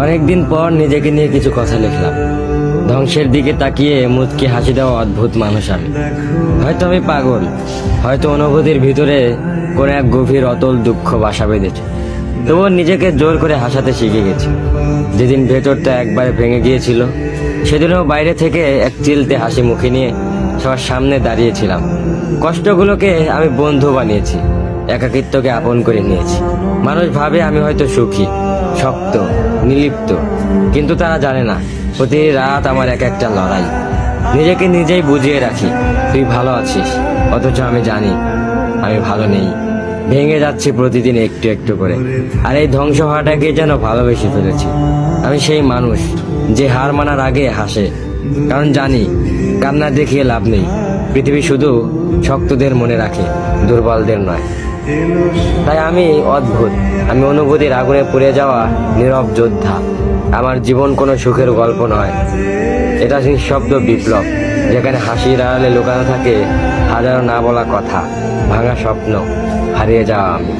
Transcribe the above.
অনেকদিন পর নিজেকে নিয়ে কিছু কথা লিখলাম। ধ্বংসের দিকে তাকিয়ে মুচকি হাসি দেওয়া অদ্ভুত মানুষ আমি। হয়তো আমি পাগল, হয়তো অনুভূতির ভিতরে কোনো এক গভীর অতল দুঃখ বাসা বেঁধেছে। তবুও নিজেকে জোর করে হাসাতে শিখে গেছি। যেদিন ভেতরটা একবারে ভেঙে গিয়েছিল, সেদিনও বাইরে থেকে এক চিলতে হাসি মুখে নিয়ে সবার সামনে দাঁড়িয়েছিলাম। কষ্টগুলোকে আমি বন্ধু বানিয়েছি, একাকিত্বকে আপন করে নিয়েছি। মানুষ ভাবে আমি হয়তো সুখী, শক্ত, নির্লিপ্ত, কিন্তু তারা জানে না প্রতি রাত আমার এক একটা লড়াই। নিজেকে নিজেই বুঝিয়ে রাখি তুই ভালো আছিস, অথচ আমি জানি আমি ভালো নেই। ভেঙে যাচ্ছি প্রতিদিন একটু একটু করে, আর এই ধ্বংস হওয়াটাকে যেন ভালোবেসে ফেলেছি। আমি সেই মানুষ যে হার মানার আগে হাসে, কারণ জানি কান্না দেখিয়ে লাভ নেই। পৃথিবী শুধু শক্তদের মনে রাখে, দুর্বলদের নয়। তাই আমি অদ্ভুত, আমি অনুভূতির আগুনে পুড়ে যাওয়া নীরব যোদ্ধা। আমার জীবন কোনো সুখের গল্প নয়, এটা নিঃশব্দ বিপ্লব, যেখানে হাসির আড়ালে লুকানো থাকে হাজারো না বলা কথা, ভাঙা স্বপ্ন, হারিয়ে যাওয়া আমি।